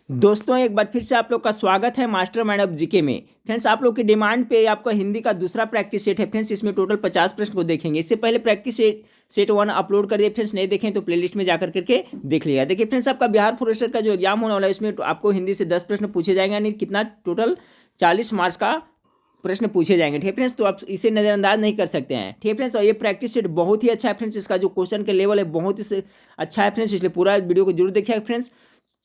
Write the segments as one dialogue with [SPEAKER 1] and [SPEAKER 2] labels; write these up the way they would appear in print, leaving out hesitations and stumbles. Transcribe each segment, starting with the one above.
[SPEAKER 1] दोस्तों एक बार फिर से आप लोग का स्वागत है मास्टरमाइंड ऑफ जीके में। फ्रेंड्स आप लोग की डिमांड पे आपका हिंदी का दूसरा प्रैक्टिस सेट है। फ्रेंड्स इसमें टोटल 50 प्रश्न को देखेंगे। इससे पहले प्रैक्टिस सेट 1 अपलोड कर दिए। फ्रेंड्स नहीं देखें तो प्लेलिस्ट में जाकर करके देख लिया। देखिए फ्रेंड्स आपका बिहार फॉरेस्टर का जो एग्जाम होने वाला है इसमें आपको हिंदी से 10 प्रश्न पूछे जाएंगे, यानी कितना टोटल 40 मार्क्स का प्रश्न पूछे जाएंगे। ठीक है फ्रेंड्स, तो आप इसे नज़रअंदाज नहीं कर सकते हैं। ठीक है फ्रेंड्स, तो ये प्रैक्टिस सेट बहुत ही अच्छा है फ्रेंड्स। इसका जो क्वेश्चन का लेवल है बहुत ही अच्छा है फ्रेंड्स, इसलिए पूरा वीडियो को जरूर देखिएगा फ्रेंड्स।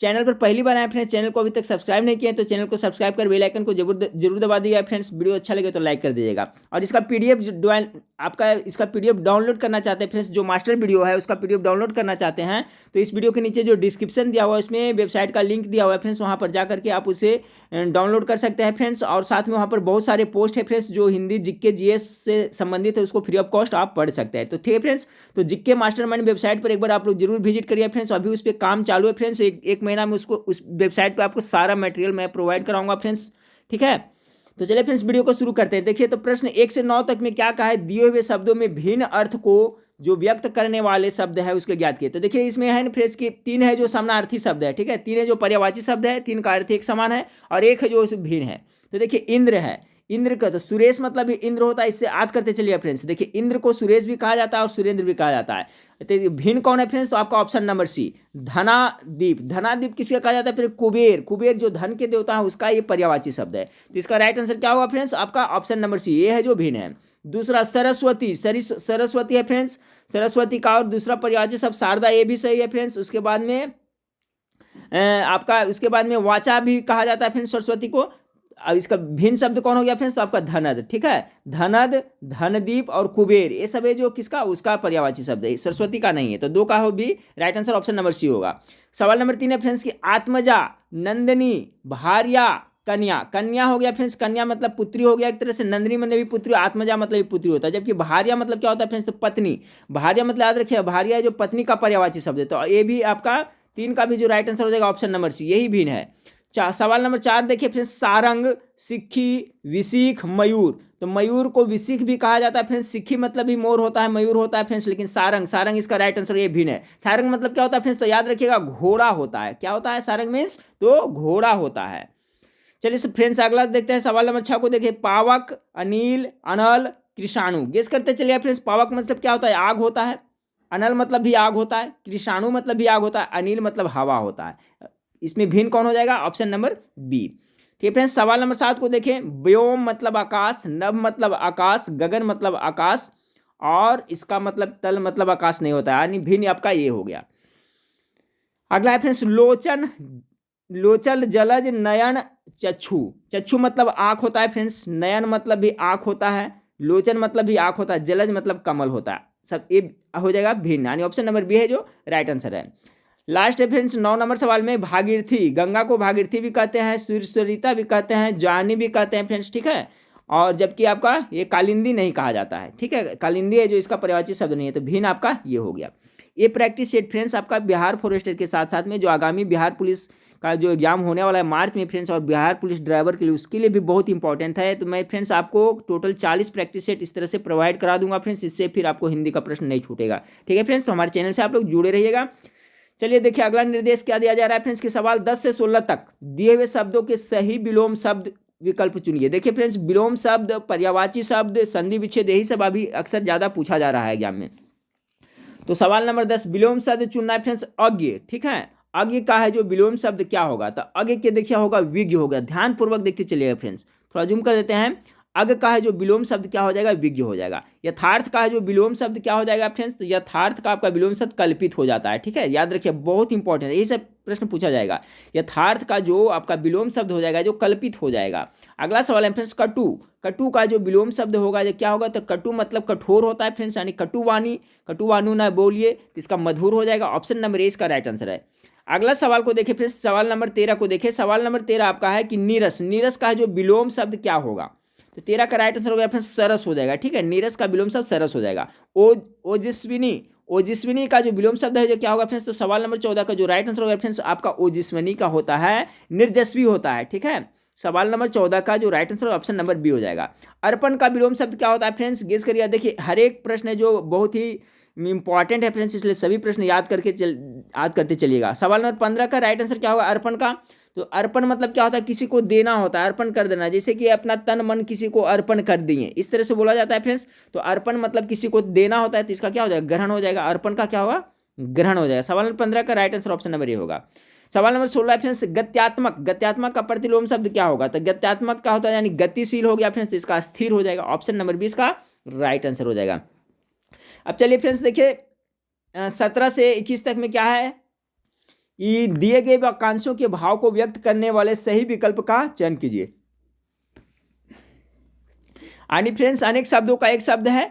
[SPEAKER 1] चैनल पर पहली बार आए फ्रेंड्स, चैनल को अभी तक सब्सक्राइब नहीं किया है तो चैनल को सब्सक्राइब कर बेल आइकन को जरूर दबा दीजिएगा फ्रेंड्स। वीडियो अच्छा लगे तो लाइक कर दीजिएगा। और इसका पीडीएफ आपका इसका पीडीएफ डाउनलोड करना चाहते हैं फ्रेंड्स, जो मास्टर वीडियो है उसका पीडीएफ डाउनलोड करना चाहते हैं तो इस वीडियो के नीचे जो डिस्क्रिप्शन दिया हुआ है उसमें वेबसाइट का लिंक दिया हुआ है फ्रेंड्स, वहाँ पर जाकर के आप उसे डाउनलोड कर सकते हैं फ्रेंड्स। और साथ में वहाँ पर बहुत सारे पोस्ट है फ्रेंड्स जो हिंदी जीके जीएस से संबंधित है, उसको फ्री ऑफ कॉस्ट आप पढ़ सकते हैं। तो ठीक है फ्रेंड्स, तो जीके मास्टरमाइंड वेबसाइट पर एक बार आप लोग जरूर विजिट करिए फ्रेंड्स। अभी उस पर काम चालू है फ्रेंड्स, एक महीना में उसको उस वेबसाइट पे आपको सारा मटेरियल मैं प्रोवाइड कराऊंगा फ्रेंड्स। ठीक है, तो चलिए फ्रेंड्स वीडियो को शुरू करते हैं। देखिए तो प्रश्न 1 से 9 तक में क्या कहा है, दिए हुए शब्दों में भिन्न अर्थ को जो व्यक्त करने वाले शब्द है उसके ज्ञात किए। तो देखिए इसमें है फ्रेंड्स की 3 है जो समानार्थी शब्द है। ठीक है, 3 है जो पर्यायवाची शब्द है, 3 का अर्थ एक समान है और 1 है जो भिन्न है। तो देखिए इंद्र है, इंद्र का तो सुरेश मतलब भी इंद्र होता है, इससे याद करते चलिए फ्रेंड्स। देखिए इंद्र को सुरेश भी कहा जाता है और सुरेंद्र भी कहा जाता है। तो भिन्न कौन है फ्रेंड्स, तो आपका ऑप्शन नंबर सी धनादीप। धनादीप किसका कहा जाता है, फिर कुबेर, कुबेर जो धन के देवता है उसका ये पर्यायवाची शब्द है। तो इसका राइट आंसर क्या होगा फ्रेंड्स, आपका ऑप्शन नंबर सी, ये है जो भिन्न है। दूसरा सरस्वती, सरस्वती है फ्रेंड्स, सरस्वती का और दूसरा पर्यायवाची शब्द शारदा, ये भी सही है फ्रेंड्स। उसके बाद में आपका उसके बाद में वाचा भी कहा जाता है फ्रेंड्स सरस्वती को। अब इसका भिन्न शब्द कौन हो गया फ्रेंड्स, तो आपका धनद। ठीक है, धनद, धनदीप और कुबेर ये सब है जो किसका, उसका पर्यायवाची शब्द है, सरस्वती का नहीं है। तो 2 का हो भी right answer option number C होगा। सवाल नंबर 3 है फ्रेंड्स की आत्मजा, नंदनी, भार्या, कन्या। कन्या हो गया फ्रेंड्स, कन्या मतलब पुत्री हो गया एक तरह से, नंदिनी मतलब भी पुत्री, आत्मजा मतलब भी पुत्री होता है। जबकि भार्या मतलब क्या होता है फ्रेंड्स, तो पत्नी। भार्या मतलब याद रखिए, भार्या जो पत्नी का पर्यायवाची शब्द है। तो ये भी आपका 3 का भी जो राइट आंसर हो जाएगा ऑप्शन नंबर सी, यही भिन्न है। सवाल नंबर 4 देखिए फ्रेंड्स, सारंग, सिक्खी, विसिख, मयूर। तो मयूर को विसिख भी कहा जाता है फ्रेंड्स, सिक्खी मतलब भी मोर होता है, मयूर होता है फ्रेंड्स, लेकिन सारंग, सारंग इसका राइट आंसर ये भिन्न है। सारंग मतलब क्या होता है फ्रेंड्स, तो याद रखिएगा घोड़ा होता है। क्या होता है सारंग मीन्स, तो घोड़ा होता है। चलिए फ्रेंड्स अगला देखते हैं, सवाल नंबर 6 को देखिए, पावक, अनिल, अनल, कृषाणु। गेस करते चलिए फ्रेंड्स, पावक मतलब क्या होता है, आग होता है। अनल मतलब भी आग होता है, कृषाणु मतलब भी आग होता है, अनिल मतलब हवा होता है। इसमें भिन्न कौन हो जाएगा, ऑप्शन नंबर बी। ठीक है फ्रेंड्स, सवाल नंबर 7 को देखें, व्योम मतलब आकाश, नभ मतलब आकाश, गगन मतलब आकाश और इसका मतलब तल मतलब आकाश नहीं होता है, यानी भिन्न आपका ये हो गया। अगला है फ्रेंड्स लोचन, लोचल, जलज, नयन, चक्षु। चक्षु मतलब आंख होता है फ्रेंड्स, नयन मतलब भी आंख होता है, लोचन मतलब भी आंख होता है, जलज मतलब कमल होता है। सब ये हो जाएगा भिन्न, यानी ऑप्शन नंबर बी है जो राइट आंसर है। लास्ट है फ्रेंड्स 9 नंबर सवाल में, भागीरथी, गंगा को भागीरथी भी कहते हैं, सरिता भी कहते हैं, जानी भी कहते हैं फ्रेंड्स। ठीक है, और जबकि आपका ये कालिंदी नहीं कहा जाता है। ठीक है, कालिंदी है जो इसका पर्यायवाची शब्द नहीं है। तो भिन्न आपका ये हो गया। ये प्रैक्टिस सेट फ्रेंड्स आपका बिहार फॉरेस्टर के साथ साथ में जो आगामी बिहार पुलिस का जो एग्जाम होने वाला है मार्च में फ्रेंड्स, और बिहार पुलिस ड्राइवर के लिए उसके लिए भी बहुत इंपॉर्टेंट है। तो मैं फ्रेंड्स आपको टोटल 40 प्रैक्टिस सेट इस तरह से प्रोवाइड करा दूंगा फ्रेंड्स, इससे फिर आपको हिंदी का प्रश्न नहीं छूटेगा। ठीक है फ्रेंड्स, तो हमारे चैनल से आप लोग जुड़े रहिएगा। चलिए देखिए अगला निर्देश क्या दिया जा रहा है फ्रेंड्स कि सवाल 10 से 16 तक दिए हुए शब्दों के सही विलोम शब्द विकल्प चुनिए। देखिए फ्रेंड्स, विलोम शब्द, पर्यायवाची शब्द, संधि विच्छेद, यही सब अभी अक्सर ज़्यादा पूछा जा रहा है एग्जाम में। तो सवाल नंबर 10, विलोम शब्द चुनना है फ्रेंड्स, अज्ञ। ठीक है, अज्ञ का है जो विलोम शब्द क्या होगा, तो अज्ञ के देखिए होगा विज्ञ होगा। ध्यानपूर्वक देखते चलिएगा फ्रेंड्स, थोड़ा जूम कर देते हैं। अज्ञ का है जो विलोम शब्द क्या हो जाएगा, विज्ञ हो जाएगा। यथार्थ का है जो विलोम शब्द क्या हो जाएगा फ्रेंड्स, तो यथार्थ का आपका विलोम शब्द कल्पित हो जाता है। ठीक है, याद रखिए बहुत इंपॉर्टेंट है, यही सब प्रश्न पूछा जाएगा। यथार्थ का जो आपका विलोम शब्द हो जाएगा जो कल्पित हो जाएगा। अगला सवाल है फ्रेंड्स, कटु, कटु का जो विलोम शब्द होगा जो क्या होगा, तो कटु मतलब कठोर होता है फ्रेंड्स, यानी कटुवाणी, कटुवानु ना बोलिए, तो इसका मधुर हो जाएगा। ऑप्शन नंबर ए इसका राइट आंसर है। अगला सवाल को देखिए फ्रेंड्स, सवाल नंबर 13 को देखिए। सवाल नंबर 13 आपका है कि नीरस, नीरस का जो विलोम शब्द क्या होगा, तो 13 का राइट आंसर हो गया फ्रेंड्स सरस हो जाएगा। ठीक है, नीरस का विलोम शब्द सरस हो जाएगा। ओजस्विनी, ओजस्विनी का जो विलोम शब्द है जो क्या होगा फ्रेंड्स, तो सवाल नंबर 14 का जो राइट आंसर होगा फ्रेंड्स आपका ओजस्विनी का होता है निर्जस्वी होता है। ठीक है, सवाल नंबर 14 का जो right answer option number B हो जाएगा। अर्पण का विलोम शब्द क्या होता है फ्रेंड्स, गेस करिए। देखिए हर एक प्रश्न है जो बहुत ही इंपॉर्टेंट है फ्रेंड्स, इसलिए सभी प्रश्न याद करते चलिएगा। सवाल नंबर 15 का राइट आंसर क्या होगा अर्पण का, तो अर्पण मतलब क्या होता है, किसी को देना होता है, अर्पण कर देना, जैसे कि अपना तन मन किसी को अर्पण कर दिए, इस तरह से बोला जाता है फ्रेंड्स। तो अर्पण मतलब किसी को देना होता है, तो इसका क्या हो जाएगा, ग्रहण हो जाएगा, अर्पण का क्या होगा, ग्रहण हो जाएगा। सवाल नंबर 15 का right answer option number A होगा। सवाल नंबर 16 फ्रेंड्स, गत्यात्मक, गत्यात्मक का प्रतिलोम शब्द क्या होगा, तो गत्यात्मक का होता है यानी गतिशील हो गया फ्रेंड्स, तो इसका स्थिर हो जाएगा, ऑप्शन नंबर 20 का राइट आंसर हो जाएगा। अब चलिए फ्रेंड्स देखिए 17 से 21 तक में क्या है, ये दिए गए वाक्यांशों के भाव को व्यक्त करने वाले सही विकल्प का चयन कीजिए। यानी फ्रेंड्स अनेक शब्दों का एक शब्द है,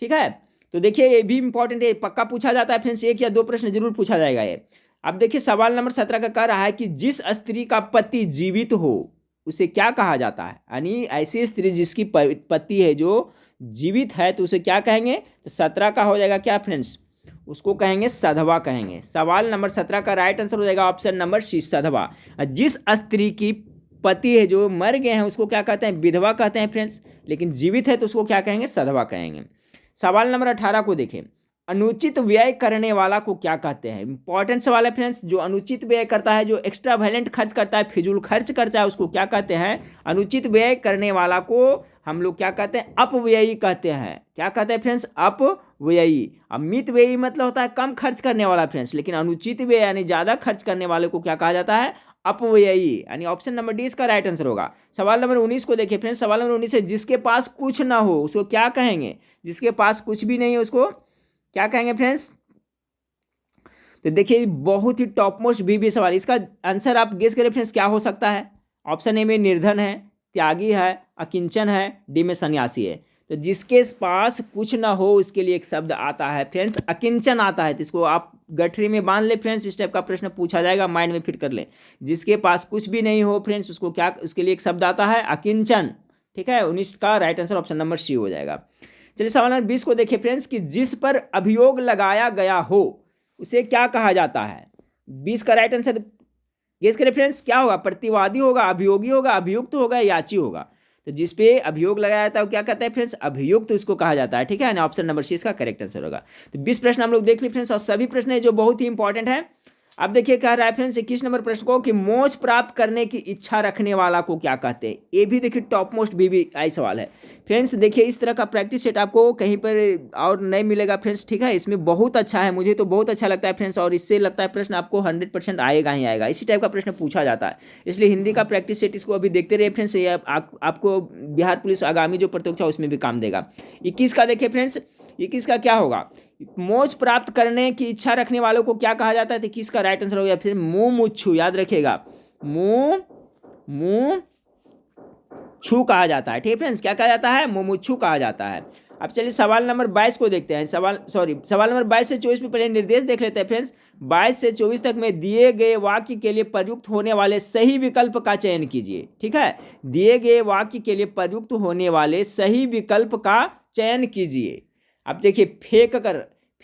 [SPEAKER 1] ठीक है। तो देखिए ये भी इंपॉर्टेंट है, पक्का पूछा जाता है फ्रेंड्स, एक या दो प्रश्न जरूर पूछा जाएगा ये। अब देखिए सवाल नंबर 17 का कह रहा है कि जिस स्त्री का पति जीवित हो उसे क्या कहा जाता है, यानी ऐसी स्त्री जिसकी पति है जो जीवित है तो उसे क्या कहेंगे, तो 17 का हो जाएगा क्या फ्रेंड्स, उसको कहेंगे सधवा कहेंगे। सवाल नंबर 17 का राइट आंसर हो जाएगा ऑप्शन नंबर सी, सधवा। जिस स्त्री की पति है जो मर गए हैं उसको क्या कहते हैं, विधवा कहते हैं फ्रेंड्स, लेकिन जीवित है तो उसको क्या कहेंगे, सधवा कहेंगे। सवाल नंबर 18 को देखें, अनुचित व्यय करने वाला को क्या कहते हैं। इंपॉर्टेंट सवाल है फ्रेंड्स, जो अनुचित व्यय करता है, जो एक्स्ट्रा वैलेंट खर्च करता है, फिजूल खर्च करता है, उसको क्या कहते हैं, अनुचित व्यय करने वाला को हम लोग क्या कहते हैं, अपव्ययी कहते हैं। क्या कहते हैं फ्रेंड्स, अपव्ययी। अब मित व्ययी मतलब होता है कम खर्च करने वाला फ्रेंड्स, लेकिन अनुचित व्यय यानी ज्यादा खर्च करने वाले को क्या कहा जाता है, अपव्ययी, यानी ऑप्शन नंबर डी इसका राइट आंसर होगा। सवाल नंबर 19 को देखिए फ्रेंड्स, सवाल नंबर 19 है, जिसके पास कुछ ना हो उसको क्या कहेंगे, जिसके पास कुछ भी नहीं है उसको क्या कहेंगे फ्रेंड्स। तो देखिए बहुत ही टॉप मोस्ट भी सवाल, इसका आंसर आप गेस करें फ्रेंड्स क्या हो सकता है। ऑप्शन ए में निर्धन है, त्यागी है, अकिंचन है, डी में सन्यासी है। तो जिसके पास कुछ ना हो उसके लिए एक शब्द आता है फ्रेंड्स, अकिंचन आता है। तो इसको आप गठरी में बांध ले फ्रेंड्स, इस टाइप का प्रश्न पूछा जाएगा, माइंड में फिट कर ले। जिसके पास कुछ भी नहीं हो फ्रेंड्स उसको क्या, उसके लिए एक शब्द आता है अकिंचन, ठीक है। 19 का right answer option number C हो जाएगा। चलिए सवाल नंबर 20 को देखिए फ्रेंड्स, कि जिस पर अभियोग लगाया गया हो उसे क्या कहा जाता है। 20 का राइट आंसर गेस करें फ्रेंड्स क्या होगा, प्रतिवादी होगा, अभियोगी होगा, अभियुक्त होगा, याची होगा। तो जिस पे अभियोग लगाया जाता है वो क्या कहता है फ्रेंड्स, अभियुक्त तो इसको कहा जाता है, ठीक है। ऑप्शन नंबर सी इसका करेक्ट आंसर होगा। तो 20 प्रश्न हम लोग देख लिए फ्रेंड्स, और सभी प्रश्न है जो बहुत ही इंपॉर्टेंट है। अब देखिए कह रहा है फ्रेंड्स 21 नंबर प्रश्न को, कि मोक्ष प्राप्त करने की इच्छा रखने वाला को क्या कहते हैं। ये भी देखिए टॉप मोस्ट भी आई सवाल है फ्रेंड्स। देखिए इस तरह का प्रैक्टिस सेट आपको कहीं पर और नहीं मिलेगा फ्रेंड्स, ठीक है। इसमें बहुत अच्छा है, मुझे तो बहुत अच्छा लगता है फ्रेंड्स, और इससे लगता है प्रश्न आपको 100% आएगा ही आएगा, इसी टाइप का प्रश्न पूछा जाता है। इसलिए हिंदी का प्रैक्टिस सेट इसको अभी देखते रहिए फ्रेंड्स, ये आपको बिहार पुलिस आगामी जो प्रतियोगिता उसमें भी काम देगा। 21 का देखिए फ्रेंड्स, 21 का क्या होगा, मोक्ष प्राप्त करने की इच्छा रखने वालों को क्या कहा जाता है। तो किसका राइट आंसर हो गया फिर, मुमुक्षु, याद रखिएगा, मुमुक्षु कहा जाता है, ठीक है फ्रेंड्स। क्या कहा जाता है, मुमुक्षु कहा जाता है। अब चलिए सवाल नंबर 22 को देखते हैं। सवाल नंबर 22 से 24 में पहले निर्देश देख लेते हैं फ्रेंड्स। 22 से 24 तक में दिए गए वाक्य के लिए प्रयुक्त होने वाले सही विकल्प का चयन कीजिए, ठीक है। दिए गए वाक्य के लिए प्रयुक्त होने वाले सही विकल्प का चयन कीजिए। अब देखिए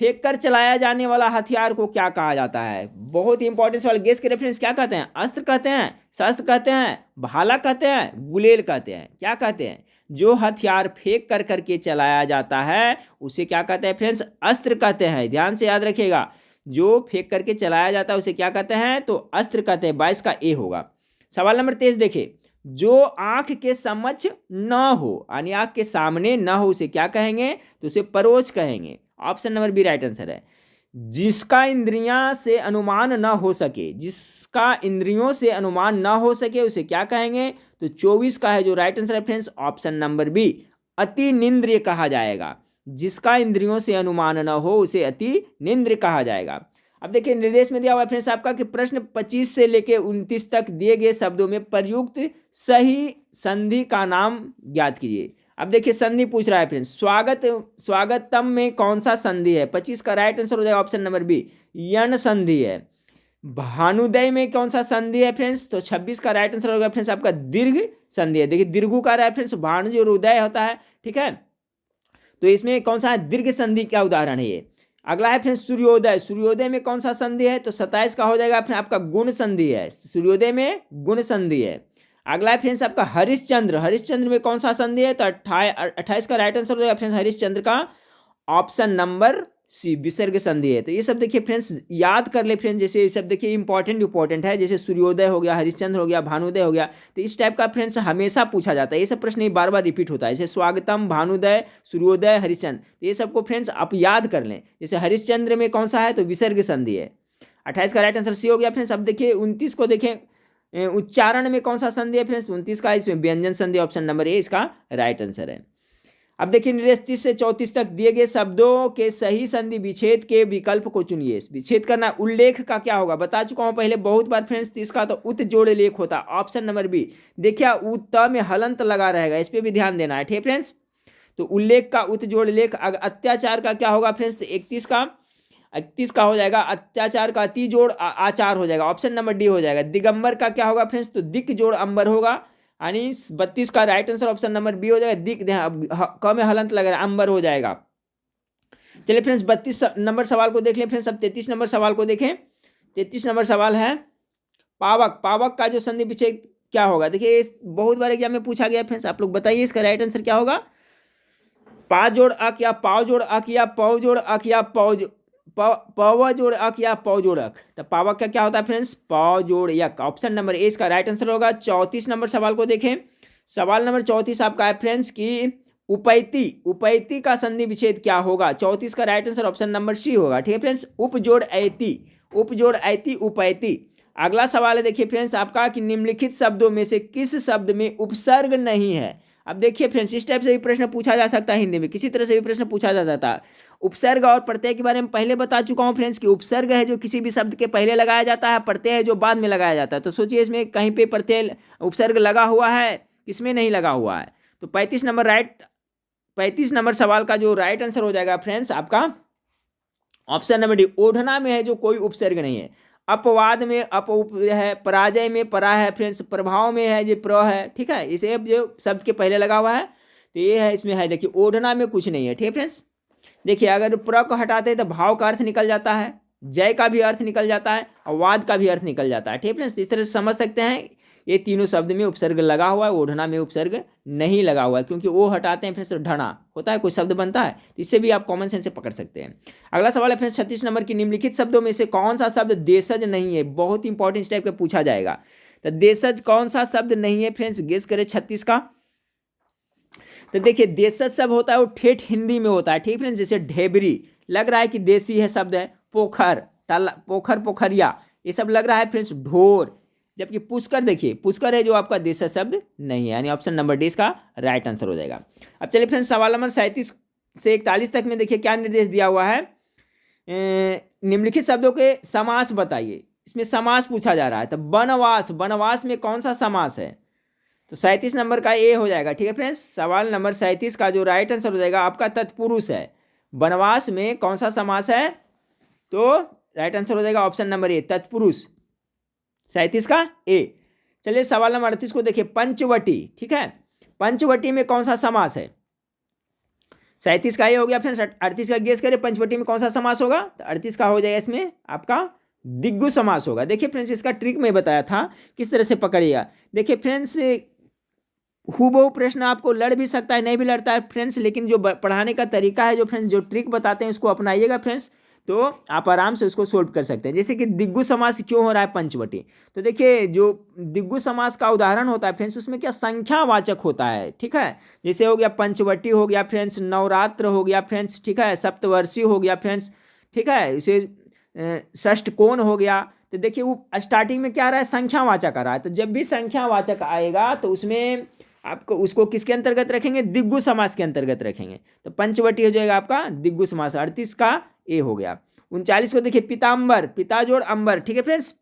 [SPEAKER 1] फेंक कर चलाया जाने वाला हथियार को क्या कहा जाता है, बहुत ही इंपॉर्टेंट सवाल। गेस के रेफरेंस क्या कहते हैं, अस्त्र कहते हैं, शस्त्र कहते हैं, भाला कहते हैं, गुलेल कहते हैं, क्या कहते हैं। जो हथियार फेंक कर करके चलाया जाता है उसे क्या कहते हैं फ्रेंड्स, अस्त्र कहते हैं। ध्यान से याद रखिएगा, जो फेंक करके चलाया जाता है उसे क्या कहते हैं, तो अस्त्र कहते हैं। 22 का ए होगा। सवाल नंबर 23 देखिए, जो आंख के समक्ष न हो, यानी आंख के सामने न हो उसे क्या कहेंगे, तो उसे परोक्ष कहेंगे। Option number B right answer है। जिसका इंद्रियां से अनुमान न हो सके, जिसका इंद्रियों से अनुमान न हो सके उसे क्या कहेंगे, तो 24 का है जो राइट आंसर है फ्रेंड्स, ऑप्शन नंबर बी, अति निंद्रिय कहा जाएगा। जिसका इंद्रियों से अनुमान न हो उसे अति निंद्रिय कहा जाएगा। अब देखिए निर्देश में दिया हुआ है फ्रेंड्स आपका कि प्रश्न 25 से लेकर 29 तक दिए गए शब्दों में प्रयुक्त सही संधि का नाम ज्ञात कीजिए। अब देखिए संधि पूछ रहा है फ्रेंड्स, स्वागतम में कौन सा संधि है। 25 का राइट आंसर हो जाएगा ऑप्शन नंबर बी, यण संधि है। भानुदय में कौन सा संधि है फ्रेंड्स, तो 26 का राइट आंसर होगा फ्रेंड्स आपका दीर्घ संधि है। देखिए दीर्घु का है फ्रेंड्स, भानु जो उदय होता है, ठीक है, तो इसमें कौन सा है, दीर्घ संधि का उदाहरण है ये। अगला है फ्रेंड्स सूर्योदय, सूर्योदय में कौन सा संधि है, तो 27 का हो जाएगा फ्रेंड्स आपका गुण संधि है, सूर्योदय में गुण संधि है। अगला है फ्रेंड्स आपका हरिश्चंद्र, हरिश्चंद्र में कौन सा संधि है, तो 28 का राइट आंसर हो जाएगा फ्रेंड्स हरिश्चंद्र का, ऑप्शन नंबर सी विसर्ग संधि है। तो ये सब देखिए फ्रेंड्स याद कर ले फ्रेंड्स, जैसे ये सब देखिए इंपॉर्टेंट है, जैसे सूर्योदय हो गया, हरिश्चंद्र हो गया, भानुदय हो गया। तो इस टाइप का फ्रेंड्स हमेशा पूछा जाता है, ये सब प्रश्न बार बार रिपीट होता है, जैसे स्वागतम, भानुदय, सूर्योदय, हरिश्चंद्र। तो ये सबको फ्रेंड्स आप याद कर लें। जैसे हरिश्चंद्र में कौन सा है, तो विसर्ग संधि है। 28 का राइट आंसर सी हो गया फ्रेंड्स। अब देखिए 29 को देखें, उच्चारण में कौन सा संधि है फ्रेंड्स, 29 का इसमें व्यंजन संधि, ऑप्शन नंबर ए इसका राइट आंसर है। अब देखिए निर्देश 30 से 34 तक दिए गए शब्दों के सही संधि विच्छेद के विकल्प को चुनिए। विच्छेद करना, उल्लेख का क्या होगा बता चुका हूं पहले बहुत बार फ्रेंड्स। 30 का तो उत जोड़ लेख होता, ऑप्शन नंबर बी। देखिए उत में हलंत लगा रहेगा, इस पर भी ध्यान देना है, ठीक फ्रेंड्स। तो उल्लेख का उत जोड़ लेख। अत्याचार का क्या होगा फ्रेंड्स, तो 31 का हो जाएगा अत्याचार का अति जोड़ आचार हो जाएगा, ऑप्शन नंबर डी हो जाएगा। दिगंबर का क्या होगा फ्रेंड्स, तो दिक जोड़ अंबर होगा, यानी 32 का right answer option number B हो जाएगा। दिक क में हलंत लग रहा है, अंबर हो जाएगा। चलिए फ्रेंड्स 32 नंबर सवाल को देख लें फ्रेंड्स। अब 33 नंबर सवाल को देखें। 33 नंबर सवाल है पावक। पावक का जो संधि विच्छेद क्या होगा, देखिए बहुत बार एग्जाम में पूछा गया फ्रेंड्स, आप लोग बताइए इसका राइट आंसर क्या होगा। पा जोड़ अक या पाव जोड़ अक या पौ जोड़ अक या पव जोड़ अक या पौ जोड़ अक। तो पावक का क्या होता है फ्रेंड्स, पौ जोड़ यक, ऑप्शन नंबर ए इसका राइट आंसर होगा। 34 नंबर सवाल को देखें। सवाल नंबर 34 आपका है फ्रेंड्स की उपैती का संधि विच्छेद क्या होगा। 34 का right answer option number C होगा, ठीक है फ्रेंड्स। उप जोड़ ऐती उपैती। अगला सवाल है देखिए फ्रेंड्स आपका कि निम्नलिखित शब्दों में से किस शब्द में उपसर्ग नहीं है। अब देखिए फ्रेंड्स इस टाइप से भी प्रश्न पूछा जा सकता है, हिंदी में किसी तरह से भी प्रश्न पूछा जा सकता है। उपसर्ग और प्रत्यय के बारे में पहले बता चुका हूं फ्रेंड्स कि उपसर्ग है जो किसी भी शब्द के पहले लगाया जाता है, प्रत्यय है जो बाद में लगाया जाता है। तो सोचिए इसमें कहीं पे प्रत्यय उपसर्ग लगा हुआ है, किसमें नहीं लगा हुआ है। तो 35 नंबर सवाल का जो राइट आंसर हो जाएगा फ्रेंड्स आपका ऑप्शन नंबर डी। ओढ़ना में है जो कोई उपसर्ग नहीं है। अपवाद में अप उप है, पराजय में परा है फ्रेंड्स, प्रभाव में है जो प्र है, ठीक है। इसे जो शब्द के पहले लगा हुआ है तो ये है, इसमें है देखिए ओढ़ना में कुछ नहीं है, ठीक है फ्रेंड्स। देखिए अगर प्र को हटाते हैं तो भाव का अर्थ निकल जाता है, जय का भी अर्थ निकल जाता है और वाद का भी अर्थ निकल जाता है, ठीक है फ्रेंड्स। इस तरह से समझ सकते हैं ये तीनों शब्द में उपसर्ग लगा हुआ है, ओढ़ना में उपसर्ग नहीं लगा हुआ है, क्योंकि वो हटाते हैं फ्रेंड्स ढना होता है, कोई शब्द बनता है, तो इससे भी आप कॉमन सेंस से पकड़ सकते हैं। अगला सवाल है फ्रेंड्स 36 नंबर की निम्नलिखित शब्दों में से कौन सा शब्द देशज नहीं है। बहुत इंपॉर्टेंट इस टाइप का पूछा जाएगा। तो देशज कौन सा शब्द नहीं है फ्रेंड्स, गेस करें 36 का। तो देखिए देशज शब्द होता है वो ठेठ हिंदी में होता है, ठीक फ्रेंड्स। जैसे ढेबरी लग रहा है कि देसी है शब्द है, पोखर पोखर पोखरिया ये सब लग रहा है फ्रेंड्स ढोर, जबकि पुष्कर देखिए पुष्कर है जो आपका देशज शब्द नहीं है, यानी ऑप्शन नंबर डी इसका राइट आंसर हो जाएगा। अब चलिए फ्रेंड्स सवाल नंबर 37 से 41 तक में देखिए क्या निर्देश दिया हुआ है। निम्नलिखित शब्दों के समास बताइए। इसमें समास पूछा जा रहा है। तो वनवास में कौन सा समास है, तो 37 नंबर का ए हो जाएगा, ठीक है फ्रेंड्स। सवाल नंबर 37 का जो राइट आंसर हो जाएगा आपका तत्पुरुष है। वनवास में कौन सा समास है, तो राइट आंसर हो जाएगा ऑप्शन नंबर ए तत्पुरुष, 37 का ए। चलिए सवाल नंबर 38 को देखिए पंचवटी, ठीक है। पंचवटी में कौन सा समास है, 37 का ए हो गया फ्रेंड्स। 38 का गेस करें पंचवटी में कौन सा समास होगा, तो 38 का हो जाएगा इसमें आपका दिग्गु समास होगा। देखिए फ्रेंड्स इसका ट्रिक मैं बताया था किस तरह से पकड़िएगा। देखिए फ्रेंड्स हूबहू प्रश्न आपको लड़ भी सकता है, नहीं भी लड़ता है फ्रेंड्स, लेकिन जो पढ़ाने का तरीका है, जो फ्रेंड्स जो ट्रिक बताते हैं उसको अपनाइएगा फ्रेंड्स, तो आप आराम से उसको सोल्व कर सकते हैं। जैसे कि दिग्गु समास क्यों हो रहा है पंचवटी, तो देखिए जो दिग्गु समास का उदाहरण होता है फ्रेंड्स उसमें क्या संख्यावाचक होता है, ठीक है। जैसे हो गया पंचवटी हो गया फ्रेंड्स, नवरात्र हो गया फ्रेंड्स, ठीक है, सप्तवर्षी हो गया फ्रेंड्स, ठीक है, इसे षष्ठ कोण हो गया। तो देखिए वो स्टार्टिंग में क्या आ रहा है, संख्यावाचक आ रहा है। तो जब भी संख्यावाचक आएगा तो उसमें आपको उसको किसके अंतर्गत रखेंगे, दिग्गु समास के अंतर्गत रखेंगे। तो पंचवटी हो जाएगा आपका दिग्गु समास, 38 का ए हो गया। 39 को देखिए पीताम्बर, पिता जोड़ अंबर, ठीक है फ्रेंड्स।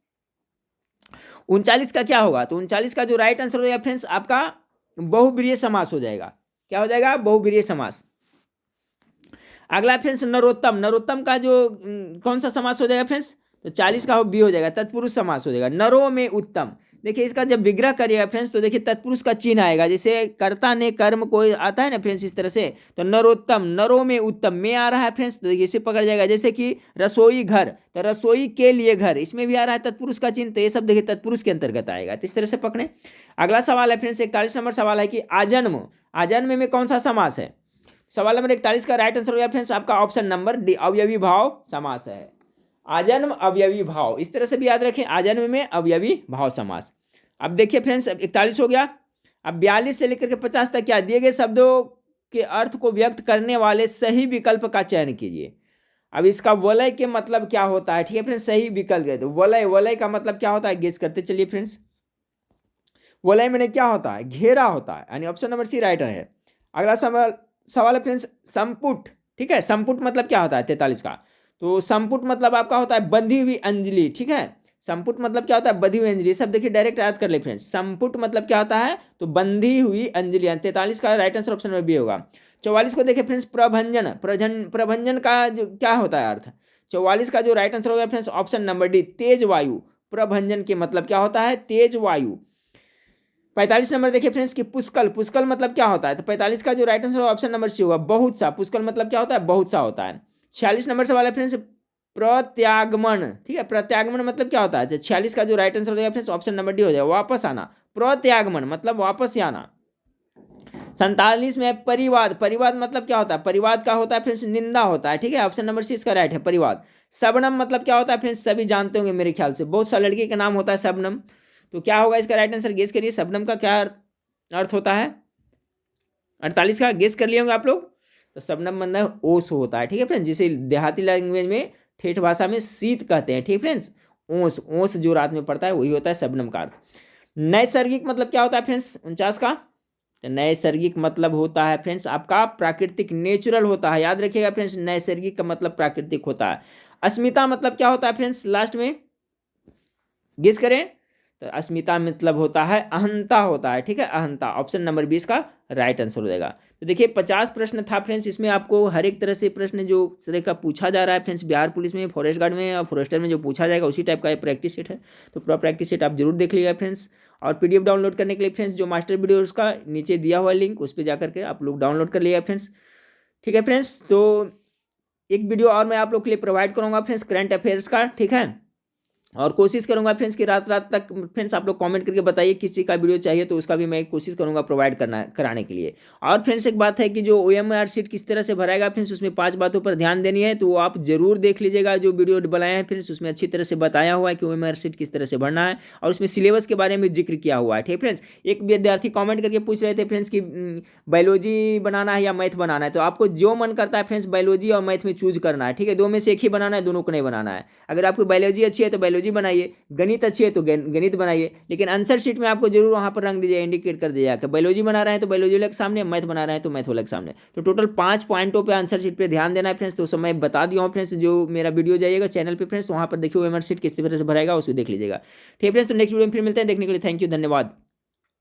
[SPEAKER 1] 39 का क्या होगा, तो 39 का जो राइट आंसर हो जाएगा फ्रेंड्स आपका बहुब्रीहि समास हो जाएगा। क्या हो जाएगा, बहुब्रीहि समास। अगला फ्रेंड्स नरोत्तम, नरोत्तम का जो कौन सा समास हो जाएगा फ्रेंड्स, तो 40 का बी हो जाएगा, तत्पुरुष समास हो जाएगा। नरो में उत्तम, देखिए इसका जब विग्रह करिएगा फ्रेंड्स तो देखिए तत्पुरुष का चिन्ह आएगा, जैसे कर्ता ने कर्म कोई आता है ना फ्रेंड्स इस तरह से। तो नरोत्तम, नरो में उत्तम में आ रहा है फ्रेंड्स, तो देखिए इसे पकड़ जाएगा। जैसे कि रसोई घर, तो रसोई के लिए घर, इसमें भी आ रहा है तत्पुरुष का चिन्ह, तो ये सब देखिए तत्पुरुष के अंतर्गत आएगा, तो इस तरह से पकड़े। अगला सवाल है फ्रेंड्स 41 नंबर सवाल है कि आजन्म, आजन्म में कौन सा समास है, सवाल नंबर 41 का राइट आंसर हो गया फ्रेंड्स आपका ऑप्शन नंबर डी, अवयवी भाव समास है। आजन्म अवयवी भाव, इस तरह से भी याद रखें, आजन्म में अवयवी भाव समास। अब देखिए फ्रेंड्स, अब 41 हो गया। अब 42 से लेकर के 50 तक क्या दिए गए शब्दों के अर्थ को व्यक्त करने वाले सही विकल्प का चयन कीजिए। अब इसका वलय के मतलब क्या होता है, ठीक है फ्रेंड्स, सही विकल्प है। तो वलय, वलय का मतलब क्या होता है, गेस करते चलिए फ्रेंड्स। वलय में क्या होता है, घेरा होता है, यानी ऑप्शन नंबर सी राइट है। अगला सवाल है फ्रेंड्स, संपुट, ठीक है। संपुट मतलब क्या होता है 43 का, तो संपुट मतलब आपका होता है बंधी हुई अंजलि, ठीक है। संपुट मतलब क्या होता है, बंधी हुई अंजलि, सब देखिए डायरेक्ट याद कर ले फ्रेंड्स। संपुट मतलब क्या होता है, तो बंधी हुई अंजलि। 43 का right answer option number B होगा। 44 को देखिए फ्रेंड्स, प्रभंजन, प्रभंजन का जो क्या होता है अर्थ, 44 का जो राइट आंसर होगा फ्रेंड्स ऑप्शन नंबर डी, तेज वायु। प्रभंजन के मतलब क्या होता है, तेज वायु। 45 नंबर देखिए फ्रेंड्स कि पुष्कल, पुष्कल मतलब क्या होता है, तो 45 का जो right answer option number C होगा, बहुत सा। पुष्कल मतलब क्या होता है, बहुत सा होता है। 46 नंबर सवाल है फ्रेंड्स, प्रत्यागमन, ठीक है। प्रत्यागमन मतलब क्या होता है, तो 46 का जो राइट आंसर हो जाएगा फ्रेंड्स ऑप्शन नंबर डी हो जाएगा, वापस आना। प्रत्यागमन मतलब वापस आना। 47 में परिवाद, परिवाद मतलब क्या होता है, परिवाद का होता है फ्रेंड्स निंदा होता है, ठीक है। ऑप्शन नंबर सी इसका राइट है, परिवाद। शबनम मतलब क्या होता है फ्रेंड्स, सभी जानते होंगे मेरे ख्याल से, बहुत सा लड़की का नाम होता है शबनम। तो क्या होगा इसका राइट आंसर, गेस करिए, शबनम का क्या अर्थ होता है। 48 का गेस कर लिए होंगे आप लोग, तो शबनम मतलब ओस होता है, ठीक है फ्रेंड्स, जिसे देहाती लैंग्वेज में, ठेठ भाषा में शीत कहते हैं, ठीक फ्रेंड्स। ओस, ओस जो रात में पड़ता है वही होता है शबनम का अर्थ। नैसर्गिक मतलब क्या होता है फ्रेंड्स 49 का, तो नैसर्गिक मतलब होता है फ्रेंड्स आपका प्राकृतिक, नेचुरल होता है, याद रखिएगा फ्रेंड्स, नैसर्गिक का मतलब प्राकृतिक होता है। अस्मिता मतलब क्या होता है फ्रेंड्स, लास्ट में गेस करें, तो अस्मिता मतलब होता है अहंता होता है, ठीक है, अहंता। ऑप्शन नंबर 20 का राइट आंसर हो जाएगा। तो देखिए 50 प्रश्न था फ्रेंड्स, इसमें आपको हर एक तरह से प्रश्न जो तरह का पूछा जा रहा है फ्रेंड्स, बिहार पुलिस में, फॉरेस्ट गार्ड में और फॉरेस्टर में जो पूछा जाएगा उसी टाइप का ये प्रैक्टिस सेट है। तो पूरा प्रैक्टिस सेट आप जरूर देख लीजिएगा फ्रेंड्स। और पीडीएफ डाउनलोड करने के लिए फ्रेंड्स जो मास्टर वीडियो उसका नीचे दिया हुआ लिंक, उस पर जाकर के आप लोग डाउनलोड कर लीजिएगा फ्रेंड्स, ठीक है फ्रेंड्स। तो एक वीडियो और मैं आप लोग के लिए प्रोवाइड करूँगा फ्रेंड्स करंट अफेयर्स का, ठीक है। और कोशिश करूंगा फ्रेंड्स कि रात रात तक फ्रेंड्स आप लोग कमेंट करके बताइए किस चीज़ का वीडियो चाहिए, तो उसका भी मैं कोशिश करूंगा प्रोवाइड कराने के लिए। और फ्रेंड्स एक बात है कि जो OMR शीट किस तरह से भराएगा फ्रेंड्स, उसमें 5 बातों पर ध्यान देनी है, तो आप जरूर देख लीजिएगा। जो वीडियो बनाए हैं फ्रेंड्स उसमें अच्छी तरह से बताया हुआ है कि OMR शीट किस तरह से भरना है, और उसमें सिलेबस के बारे में जिक्र किया हुआ है, ठीक फ्रेंड्स। एक विद्यार्थी कॉमेंट करके पूछ रहे थे फ्रेंड्स कि बायोलॉजी बनाना है या मैथ बनाना है, तो आपको जो मन करता है फ्रेंड्स बायोलॉजी और मैथ में चूज करना है, ठीक है। दो में से एक ही बनाना है, दोनों को नहीं बनाना है। अगर आपको बायोलॉजी अच्छी है तो बायोलॉजी बनाइए, गणित अच्छी है तो गणित बनाइए, लेकिन आंसर शीट में आपको जरूर वहां पर रंग दीजिए, इंडिकेट कर दीजिएगा कि बायोलॉजी बना रहे हैं तो बायोलॉजी वाले के सामने, मैथ बना रहे हैं तो मैथ वाले के सामने। तो टोटल 5 पॉइंटों पे आंसर शीट पे ध्यान देना है फ्रेंड्स। तो मैं बता दिया हूँ फ्रेंड्स, जो मेरा वीडियो जाइएगा चैनल पे फ्रेंड्स, वहां पर देखिए OMR शीट किस तरह से भराएगा, उसको देख लीजिएगा, ठीक है फ्रेंड्स। तो नेक्स्ट वीडियो में फिर मिलते हैं, देखने के लिए थैंक यू, धन्यवाद।